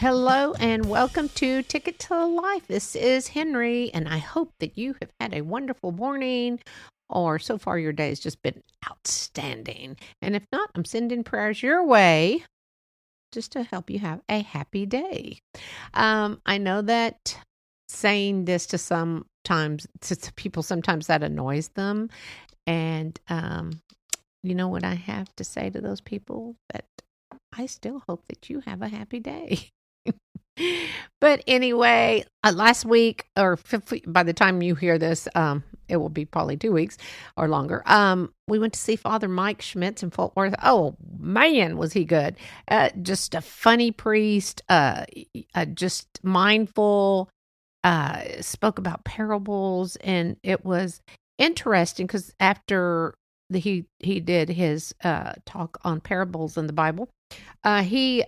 Hello and welcome to Ticket to Life. This is Henry, and I hope that you have had a wonderful morning, or so far your day has just been outstanding. And if not, I'm sending prayers your way just to help you have a happy day. I know that saying this to people, sometimes that annoys them. And you know what I have to say to those people? That I still hope that you have a happy day. But anyway, last week, or by the time you hear this, it will be probably 2 weeks or longer. We went to see Father Mike Schmitz in Fort Worth. Oh, man, was he good. Just a funny priest, just mindful, spoke about parables, and it was interesting because after he did his talk on parables in the Bible, he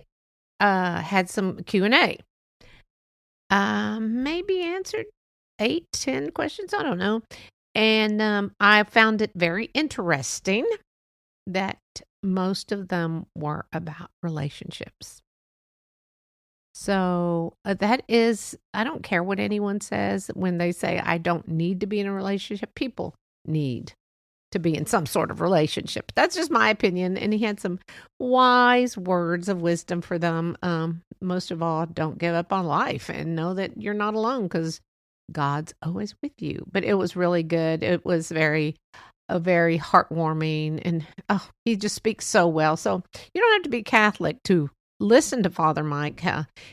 had some Q&A. Maybe answered 8-10 questions. I don't know. And I found it very interesting that most of them were about relationships. So that is, I don't care what anyone says when they say, I don't need to be in a relationship. People need to be in some sort of relationship. That's just my opinion. And he had some wise words of wisdom for them. Most of all, don't give up on life and know that you're not alone because God's always with you. But it was really good. It was very heartwarming. And he just speaks so well. So you don't have to be Catholic to listen to Father Mike.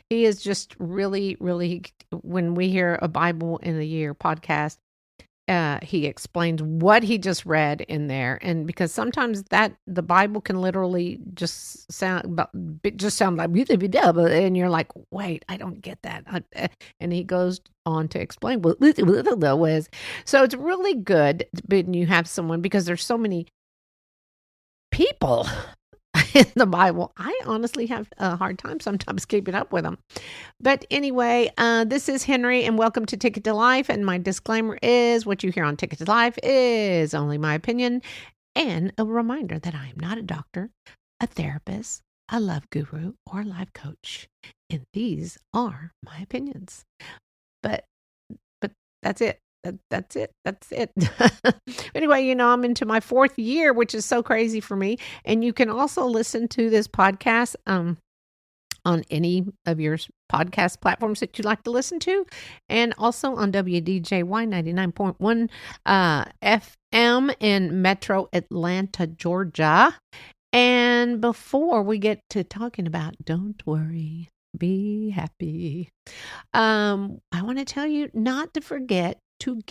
He is just really, really, when we hear a Bible in a Year podcast, he explains what he just read in there. And because sometimes the Bible can literally just sound like, and you're like, wait, I don't get that. And he goes on to explain what that was. So it's really good when you have someone, because there's so many people in the Bible. I honestly have a hard time sometimes keeping up with them. But anyway, this is Henry, and welcome to Ticket to Life. And my disclaimer is, what you hear on Ticket to Life is only my opinion, and a reminder that I am not a doctor, a therapist, a love guru, or a life coach. And these are my opinions. But that's it. That's it. Anyway, I'm into my 4th year, which is so crazy for me. And you can also listen to this podcast on any of your podcast platforms that you like to listen to, and also on WDJY 99.1 FM in Metro Atlanta, Georgia. And before we get to talking about Don't Worry, Be Happy, I want to tell you not to forget to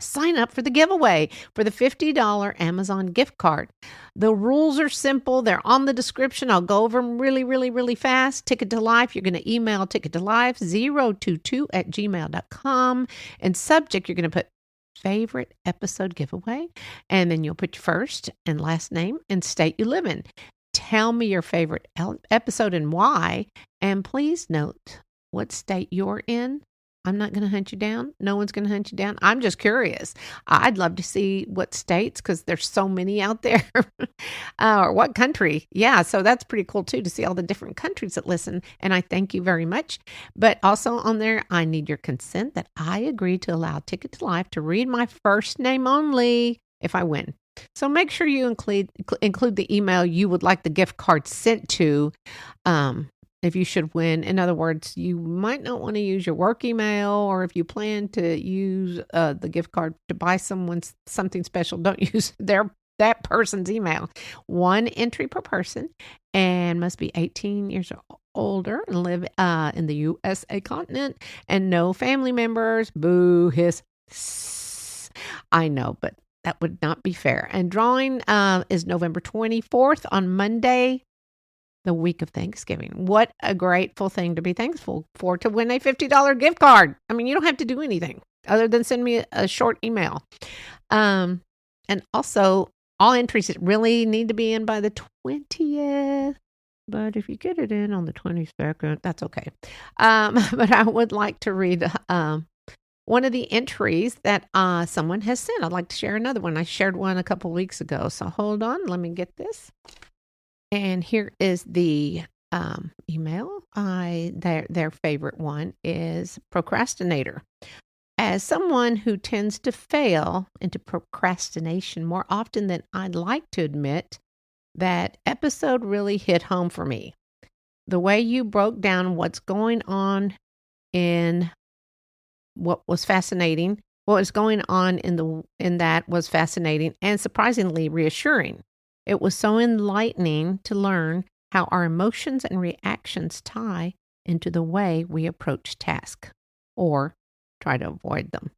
sign up for the giveaway for the $50 Amazon gift card. The rules are simple. They're on the description. I'll go over them really, really, really fast. Ticket to Life, you're going to email tickettolife022@gmail.com. And subject, you're going to put favorite episode giveaway. And then you'll put your first and last name and state you live in. Tell me your favorite episode and why. And please note what state you're in. I'm not going to hunt you down. No one's going to hunt you down. I'm just curious. I'd love to see what states, because there's so many out there, or what country. Yeah, so that's pretty cool too, to see all the different countries that listen. And I thank you very much. But also on there, I need your consent that I agree to allow Ticket to Life to read my first name only if I win. So make sure you include the email you would like the gift card sent to, if you should win. In other words, you might not want to use your work email, or if you plan to use the gift card to buy someone something special, don't use that person's email. 1 entry per person, and must be 18 years or older and live in the USA continent, and no family members. Boo, hiss. I know, but that would not be fair. And drawing is November 24th on Monday, the week of Thanksgiving. What a grateful thing to be thankful for, to win a $50 gift card. I mean, you don't have to do anything other than send me a short email. And also, all entries really need to be in by the 20th. But if you get it in on the 22nd, that's okay. But I would like to read one of the entries that someone has sent. I'd like to share another one. I shared one a couple weeks ago. So hold on. Let me get this. And here is the email, their favorite one is procrastinator. As someone who tends to fail into procrastination more often than I'd like to admit, that episode really hit home for me. The way you broke down what's going on in what was fascinating, what was going on in that was fascinating and surprisingly reassuring. It was so enlightening to learn how our emotions and reactions tie into the way we approach tasks or try to avoid them.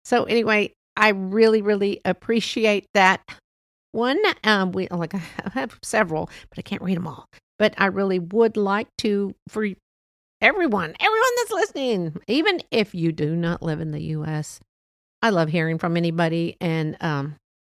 So anyway, I really, really appreciate that one. I have several, but I can't read them all. But I really would like to, for everyone that's listening, even if you do not live in the U.S., I love hearing from anybody. And,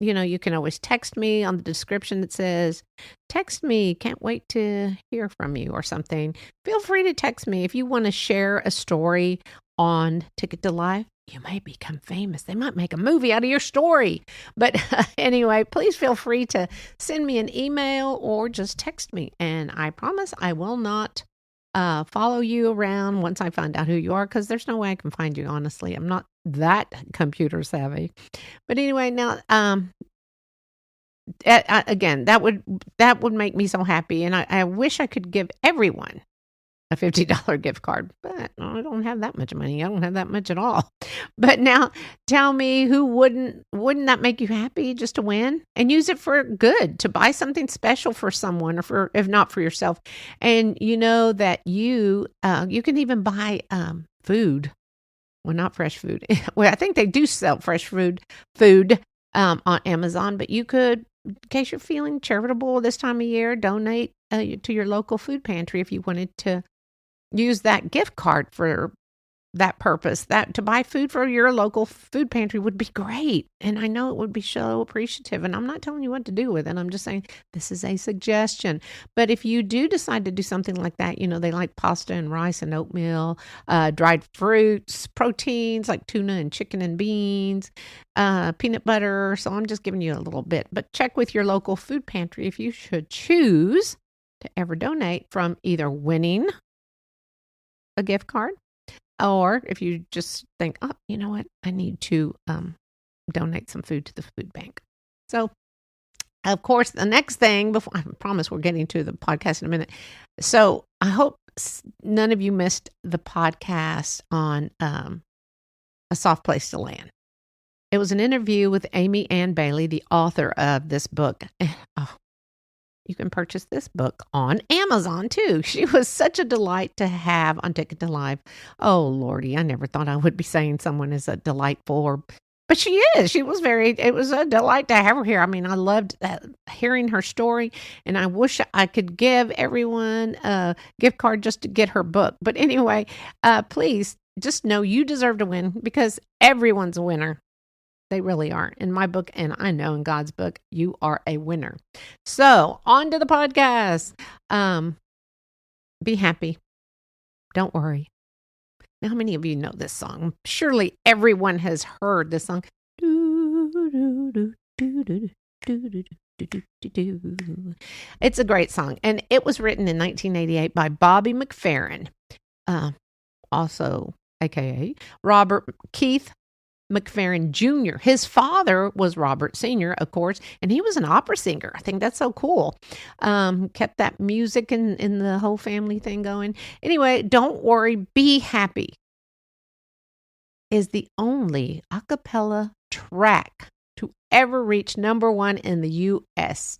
you can always text me on the description that says, text me, can't wait to hear from you or something. Feel free to text me if you want to share a story on Ticket to Life. You may become famous. They might make a movie out of your story. But anyway, please feel free to send me an email or just text me. And I promise I will not follow you around once I find out who you are, because there's no way I can find you, honestly. I'm not that computer savvy. But anyway, now, again, that would make me so happy. And I wish I could give everyone a $50 gift card, but I don't have that much money. I don't have that much at all. But now tell me, who wouldn't that make you happy just to win and use it for good, to buy something special for someone, or if not for yourself. And you know that you can even buy food. Well, not fresh food. Well, I think they do sell fresh food on Amazon, but you could, in case you're feeling charitable this time of year, donate to your local food pantry if you wanted to use that gift card for that purpose. That to buy food for your local food pantry would be great. And I know it would be so appreciative. And I'm not telling you what to do with it. I'm just saying this is a suggestion. But if you do decide to do something like that, they like pasta and rice and oatmeal, dried fruits, proteins like tuna and chicken and beans, peanut butter. So I'm just giving you a little bit. But check with your local food pantry if you should choose to ever donate from either winning a gift card, or if you just think, oh, you know what, I need to donate some food to the food bank. So, of course, the next thing, before I promise we're getting to the podcast in a minute. So I hope none of you missed the podcast on A Soft Place to Land. It was an interview with Amy Ann Bailey, the author of this book. You can purchase this book on Amazon, too. She was such a delight to have on Ticket to Life. Oh, Lordy, I never thought I would be saying someone is a delightful, but she is. It was a delight to have her here. I mean, I loved hearing her story, and I wish I could give everyone a gift card just to get her book. But anyway, please just know you deserve to win, because everyone's a winner. They really are. In my book, and I know in God's book, you are a winner. So, on to the podcast. Be happy. Don't worry. Now, how many of you know this song? Surely everyone has heard this song. It's a great song, and it was written in 1988 by Bobby McFerrin, also aka Robert Keith McFerrin Jr. His father was Robert Sr., of course, and he was an opera singer. I think that's so cool. Kept that music in the whole family thing going. Anyway, Don't Worry, Be Happy is the only a cappella track to ever reach number one in the U.S.,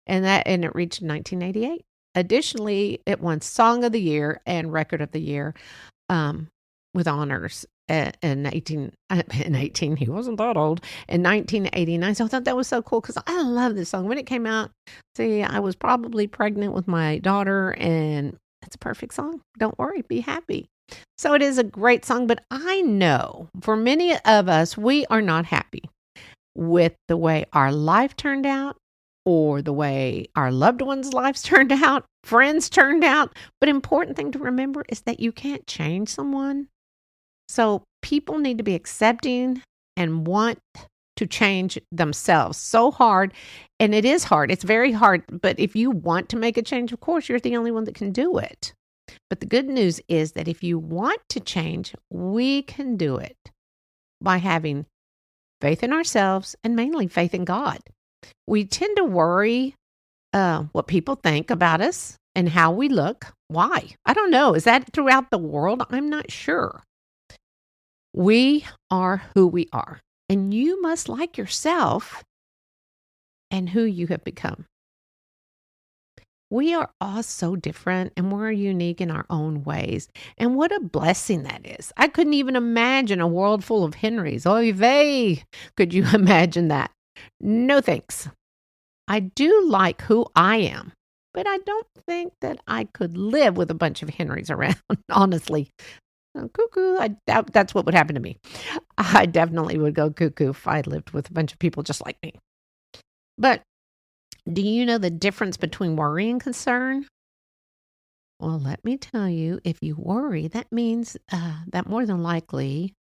and it reached in 1988. Additionally, it won Song of the Year and Record of the Year with honors. In 18, he wasn't that old, in 1989. So I thought that was so cool, because I love this song. When it came out, I was probably pregnant with my daughter, and it's a perfect song. Don't worry, be happy. So it is a great song, but I know for many of us, we are not happy with the way our life turned out, or the way our loved ones' lives turned out, friends turned out. But important thing to remember is that you can't change someone. So people need to be accepting and want to change themselves. So hard. And it is hard. It's very hard. But if you want to make a change, of course, you're the only one that can do it. But the good news is that if you want to change, we can do it by having faith in ourselves and mainly faith in God. We tend to worry what people think about us and how we look. Why? I don't know. Is that throughout the world? I'm not sure. We are who we are, and you must like yourself and who you have become. We are all so different, and we're unique in our own ways. And what a blessing that is. I couldn't even imagine a world full of Henrys. Oy vey. Could you imagine that? No thanks. I do like who I am, but I don't think that I could live with a bunch of Henrys around, honestly. Cuckoo, that's what would happen to me. I definitely would go cuckoo if I lived with a bunch of people just like me. But do you know the difference between worry and concern? Well, let me tell you, if you worry, that means that more than likely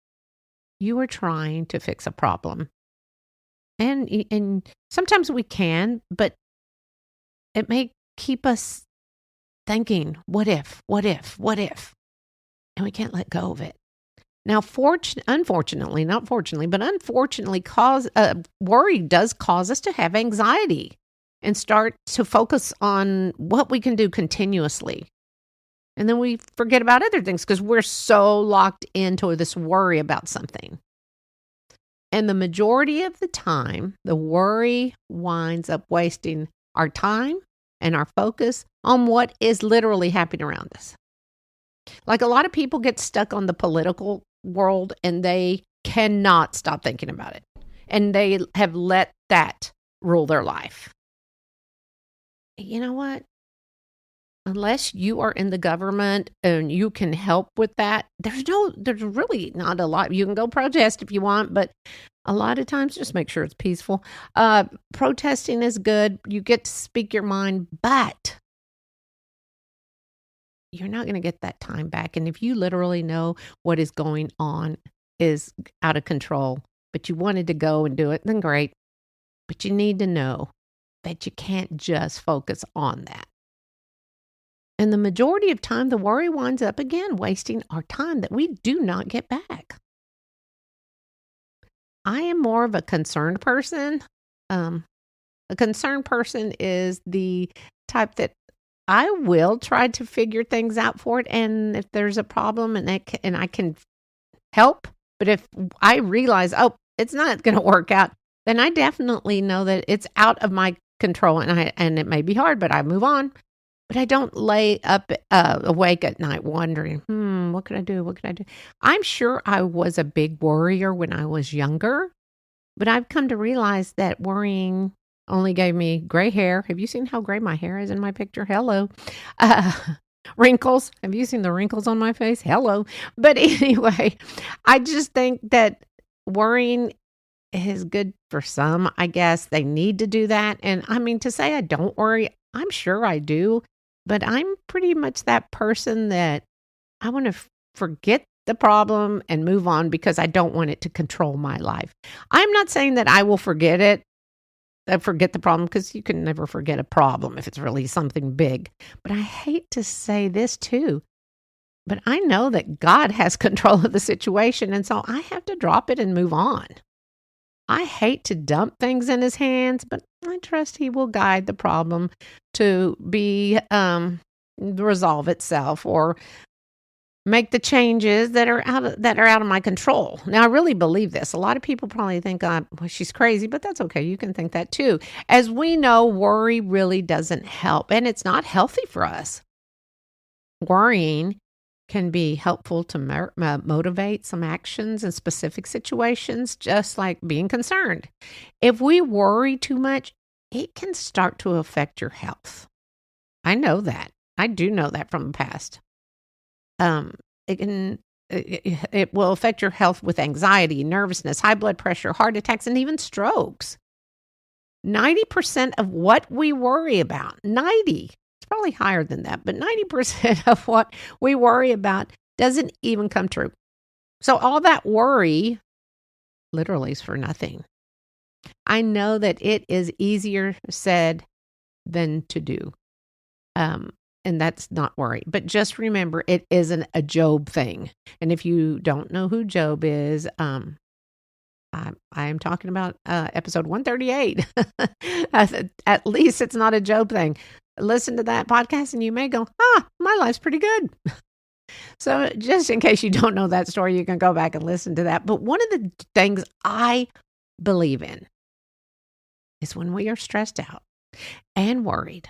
you are trying to fix a problem. And sometimes we can, but it may keep us thinking, what if? And we can't let go of it. Now, unfortunately, worry does cause us to have anxiety and start to focus on what we can do continuously. And then we forget about other things because we're so locked into this worry about something. And the majority of the time, the worry winds up wasting our time and our focus on what is literally happening around us. Like a lot of people get stuck on the political world and they cannot stop thinking about it. And they have let that rule their life. You know what? Unless you are in the government and you can help with that, there's really not a lot. You can go protest if you want, but a lot of times just make sure it's peaceful. Protesting is good. You get to speak your mind, but you're not going to get that time back. And if you literally know what is going on is out of control, but you wanted to go and do it, then great. But you need to know that you can't just focus on that. And the majority of time, the worry winds up again wasting our time that we do not get back. I am more of a concerned person. A concerned person is the type that I will try to figure things out for it. And if there's a problem and I can help, but if I realize, it's not going to work out, then I definitely know that it's out of my control. And it may be hard, but I move on. But I don't lay up awake at night wondering, what could I do? I'm sure I was a big worrier when I was younger, but I've come to realize that worrying only gave me gray hair. Have you seen how gray my hair is in my picture? Hello. Wrinkles. Have you seen the wrinkles on my face? Hello. But anyway, I just think that worrying is good for some. I guess they need to do that. And I mean, to say I don't worry, I'm sure I do. But I'm pretty much that person that I want to forget the problem and move on because I don't want it to control my life. I'm not saying that I will forget the problem, because you can never forget a problem if it's really something big. But I hate to say this too, but I know that God has control of the situation, and so I have to drop it and move on. I hate to dump things in his hands, but I trust he will guide the problem to be resolve itself or make the changes that are out of my control. Now, I really believe this. A lot of people probably think, she's crazy, but that's okay. You can think that too. As we know, worry really doesn't help, and it's not healthy for us. Worrying can be helpful to motivate some actions in specific situations, just like being concerned. If we worry too much, it can start to affect your health. I know that. I do know that from the past. It will affect your health with anxiety, nervousness, high blood pressure, heart attacks, and even strokes. 90% of what we worry about, it's probably higher than that, but 90% of what we worry about doesn't even come true. So all that worry literally is for nothing. I know that it is easier said than to do. And that's not worry. But just remember, it isn't a Job thing. And if you don't know who Job is, I am talking about episode 138. At least it's not a Job thing. Listen to that podcast and you may go, my life's pretty good. So just in case you don't know that story, you can go back and listen to that. But one of the things I believe in is when we are stressed out and worried,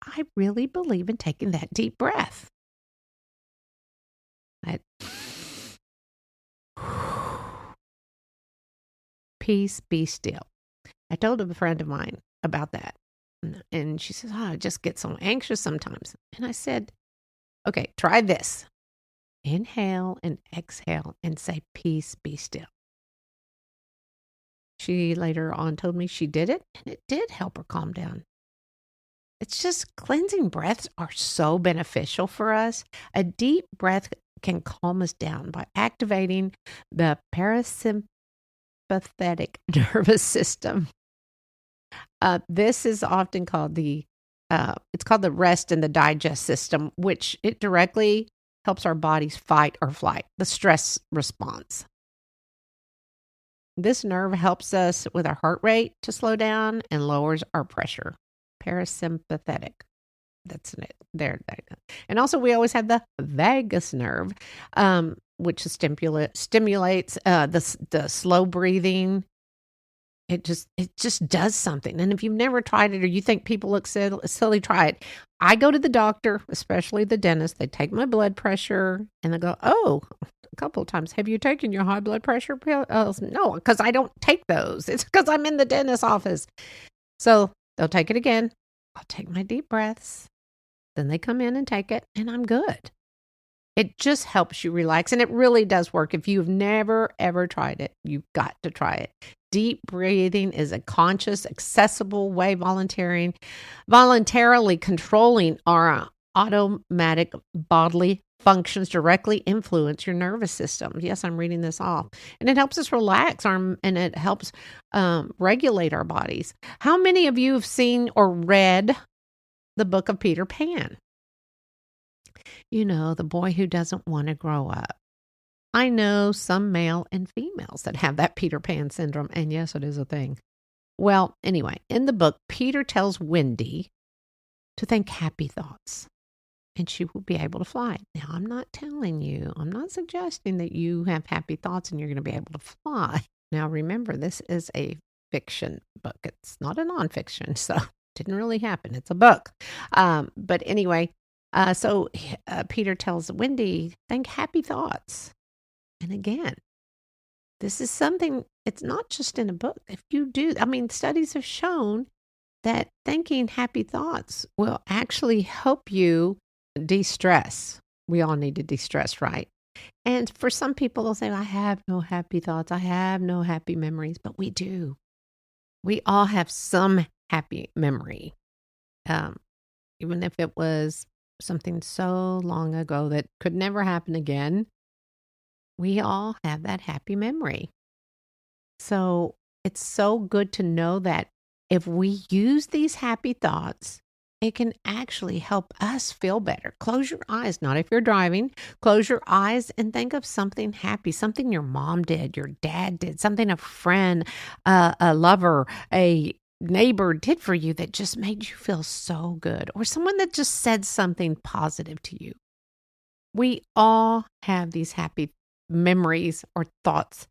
I really believe in taking that deep breath. Peace, be still. I told a friend of mine about that. And she says, I just get so anxious sometimes. And I said, okay, try this. Inhale and exhale and say, peace, be still. She later on told me she did it, and it did help her calm down. It's just cleansing breaths are so beneficial for us. A deep breath can calm us down by activating the parasympathetic nervous system. This is often called it's called the rest and the digest system, which it directly helps our bodies fight or flight, the stress response. This nerve helps us with our heart rate to slow down and lowers our pressure. Parasympathetic. That's it. There. And also we always have the vagus nerve, which stimulates the slow breathing. It just does something. And if you've never tried it or you think people look silly, try it. I go to the doctor, especially the dentist. They take my blood pressure and they go, a couple of times, have you taken your high blood pressure pills? No, because I don't take those. It's because I'm in the dentist's office. So they'll take it again. I'll take my deep breaths. Then they come in and take it, and I'm good. It just helps you relax, and it really does work. If you've never, ever tried it, you've got to try it. Deep breathing is a conscious, accessible way voluntarily controlling our automatic bodily functions directly influence your nervous system. Yes, I'm reading this off. And it helps us relax and it helps regulate our bodies. How many of you have seen or read the book of Peter Pan? You know, the boy who doesn't want to grow up. I know some male and females that have that Peter Pan syndrome, and yes, it is a thing. Well, anyway, in the book, Peter tells Wendy to think happy thoughts, and she will be able to fly. Now, I'm not suggesting that you have happy thoughts and you're going to be able to fly. Now, remember, this is a fiction book. It's not a nonfiction, so it didn't really happen. It's a book. But anyway, so Peter tells Wendy, think happy thoughts. And again, this is something, it's not just in a book. If you do, studies have shown that thinking happy thoughts will actually help you de-stress. We all need to de-stress, right? And for some people, they'll say, I have no happy thoughts. I have no happy memories, but we do. We all have some happy memory. Even if it was something so long ago that could never happen again, we all have that happy memory. So it's so good to know that if we use these happy thoughts, it can actually help us feel better. Close your eyes, not if you're driving. Close your eyes and think of something happy, something your mom did, your dad did, something a friend, a lover, a neighbor did for you that just made you feel so good, or someone that just said something positive to you. We all have these happy memories or thoughts.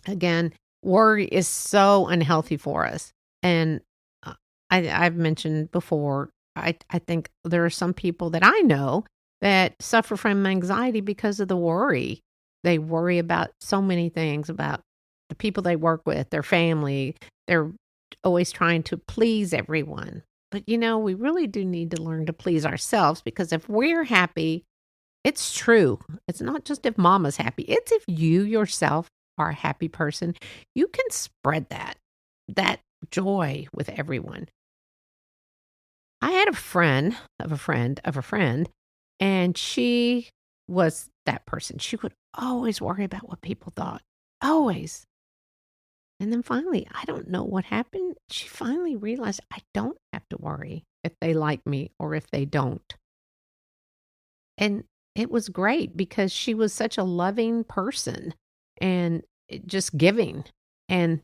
Again, worry is so unhealthy for us. And I've mentioned before, I think there are some people that I know that suffer from anxiety because of the worry. They worry about so many things, about the people they work with, their family. They're always trying to please everyone. But, we really do need to learn to please ourselves, because if we're happy, it's true. It's not just if mama's happy. It's if you yourself are a happy person, you can spread that joy with everyone. I had a friend of a friend of a friend, and she was that person. She would always worry about what people thought. Always. And then finally, I don't know what happened. She finally realized I don't have to worry if they like me or if they don't. And it was great because she was such a loving person and just giving. And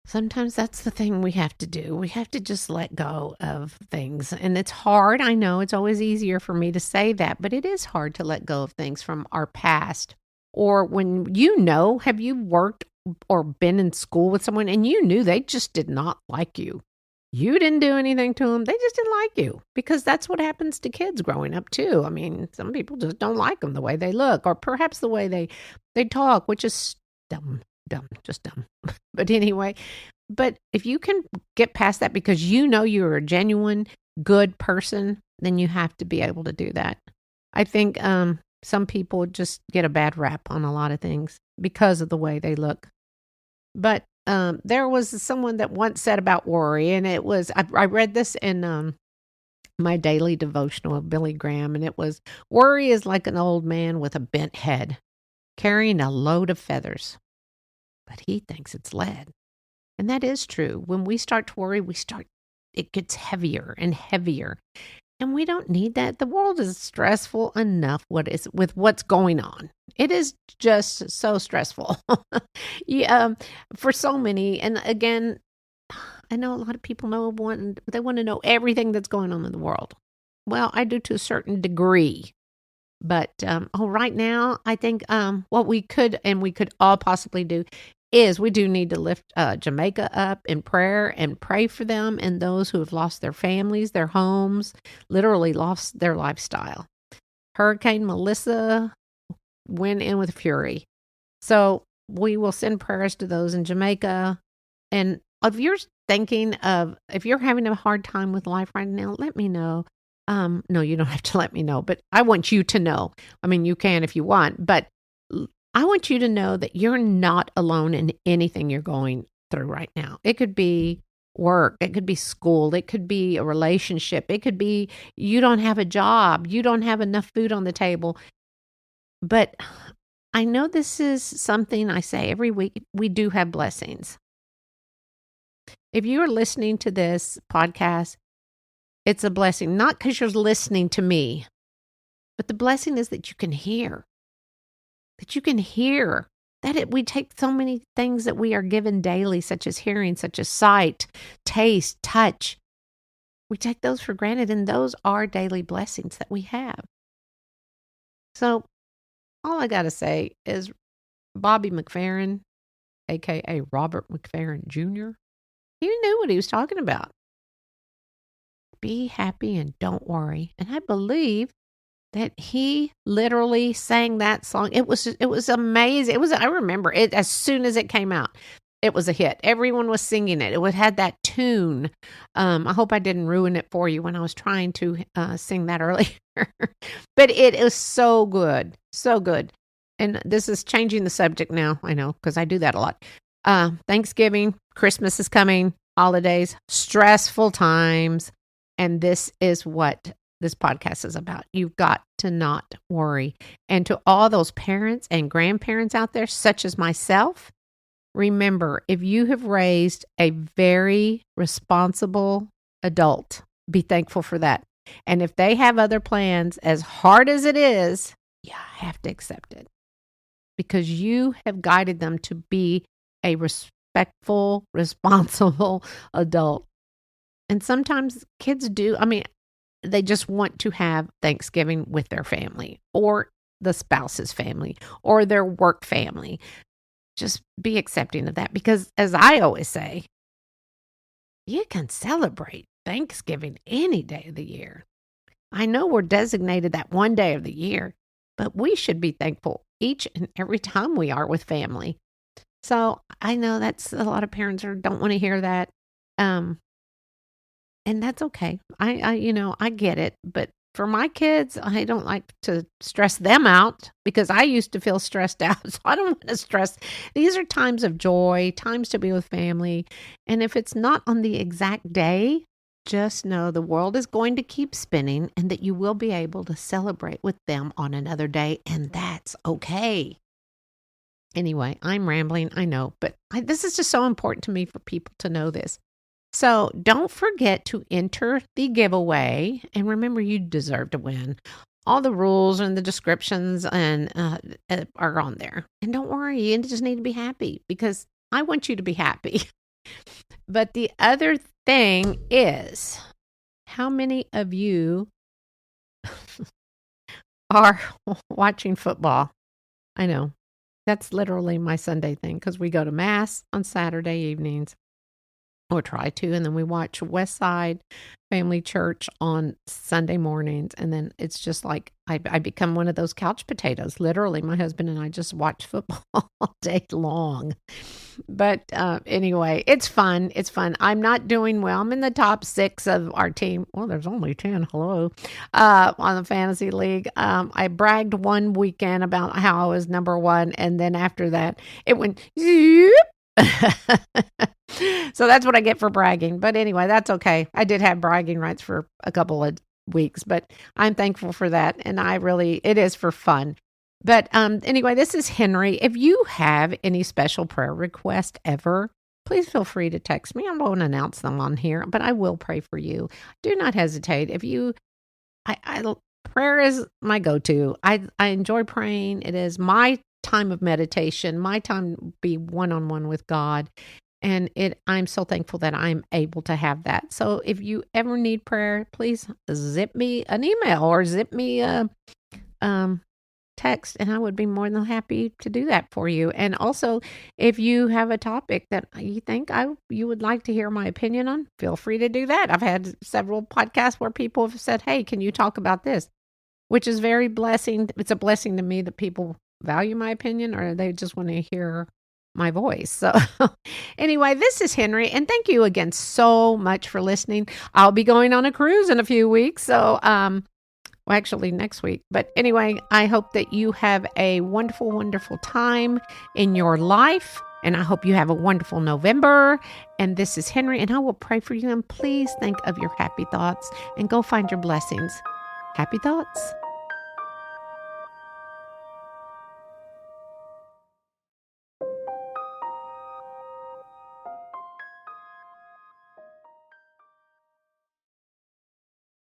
sometimes that's the thing we have to do. We have to just let go of things. And it's hard. I know it's always easier for me to say that, but it is hard to let go of things from our past. Or when have you worked or been in school with someone and you knew they just did not like you? You didn't do anything to them. They just didn't like you because that's what happens to kids growing up too. I mean, some people just don't like them the way they look or perhaps the way they talk, which is dumb, just dumb. But anyway, but if you can get past that because you know you're a genuine, good person, then you have to be able to do that. I think some people just get a bad rap on a lot of things because of the way they look. But there was someone that once said about worry, and it was, I read this in my daily devotional of Billy Graham, and it was, worry is like an old man with a bent head, carrying a load of feathers, but he thinks it's lead. And that is true. When we start to worry, it gets heavier and heavier. And we don't need that. The world is stressful enough with what's going on. It is just so stressful for so many. And again, I know a lot of people they want to know everything that's going on in the world. Well, I do to a certain degree. But right now, I think what we could all possibly do is we do need to lift Jamaica up in prayer and pray for them and those who have lost their families, their homes, literally lost their lifestyle. Hurricane Melissa went in with fury. So we will send prayers to those in Jamaica. And if you're if you're having a hard time with life right now, let me know. No, you don't have to let me know, but I want you to know. I mean, you can if you want, but I want you to know that you're not alone in anything you're going through right now. It could be work. It could be school. It could be a relationship. It could be you don't have a job. You don't have enough food on the table. But I know this is something I say every week. We do have blessings. If you are listening to this podcast, it's a blessing, not because you're listening to me, but the blessing is that you can hear. We take so many things that we are given daily, such as hearing, such as sight, taste, touch. We take those for granted, and those are daily blessings that we have. So all I got to say is Bobby McFerrin, a.k.a. Robert McFerrin Jr., he knew what he was talking about. Be happy and don't worry. And I believe that he literally sang that song. It was amazing. I remember it as soon as it came out. It was a hit. Everyone was singing it. It had that tune. I hope I didn't ruin it for you when I was trying to sing that earlier. But it is so good. So good. And this is changing the subject now. I know, because I do that a lot. Thanksgiving, Christmas is coming, holidays, stressful times. And this is what this podcast is about. You've got to not worry. And to all those parents and grandparents out there, such as myself, remember, if you have raised a very responsible adult, be thankful for that. And if they have other plans, as hard as it is, you have to accept it. Because you have guided them to be a respectful, responsible adult. And sometimes kids do. I mean, they just want to have Thanksgiving with their family or the spouse's family or their work family. Just be accepting of that because, as I always say, you can celebrate Thanksgiving any day of the year. I know we're designated that one day of the year, but we should be thankful each and every time we are with family. So I know that's a lot of parents don't want to hear that. And that's okay. I get it. But for my kids, I don't like to stress them out because I used to feel stressed out. So I don't want to stress. These are times of joy, times to be with family. And if it's not on the exact day, just know the world is going to keep spinning and that you will be able to celebrate with them on another day. And that's okay. Anyway, I'm rambling, I know, but this is just so important to me for people to know this. So don't forget to enter the giveaway. And remember, you deserve to win. All the rules and the descriptions and are on there. And don't worry, you just need to be happy because I want you to be happy. But the other thing is, how many of you are watching football? I know. That's literally my Sunday thing because we go to Mass on Saturday evenings, or try to, and then we watch West Side Family Church on Sunday mornings, and then it's just like I become one of those couch potatoes. Literally, my husband and I just watch football all day long. But anyway, it's fun. It's fun. I'm not doing well. I'm in the top 6 of our team. Well, there's only 10. Hello. On the fantasy league. I bragged one weekend about how I was number 1, and then after that, it went zoop. So that's what I get for bragging. But anyway, that's okay. I did have bragging rights for a couple of weeks, but I'm thankful for that. And it is for fun. But anyway, this is Henry. If you have any special prayer requests ever, please feel free to text me. I won't announce them on here, but I will pray for you. Do not hesitate. Prayer is my go-to. I enjoy praying. It is my time of meditation, my time to be one-on-one with God. And I'm so thankful that I'm able to have that. So if you ever need prayer, please zip me an email or zip me a text, and I would be more than happy to do that for you. And also, if you have a topic that you think you would like to hear my opinion on, feel free to do that. I've had several podcasts where people have said, hey, can you talk about this? Which is very blessing. It's a blessing to me that people value my opinion, or they just want to hear my voice. So anyway, this is Henry, and thank you again so much for listening. I'll be going on a cruise in a few weeks. So, actually next week. But anyway, I hope that you have a wonderful, wonderful time in your life. And I hope you have a wonderful November. And this is Henry, and I will pray for you. And please think of your happy thoughts and go find your blessings. Happy thoughts.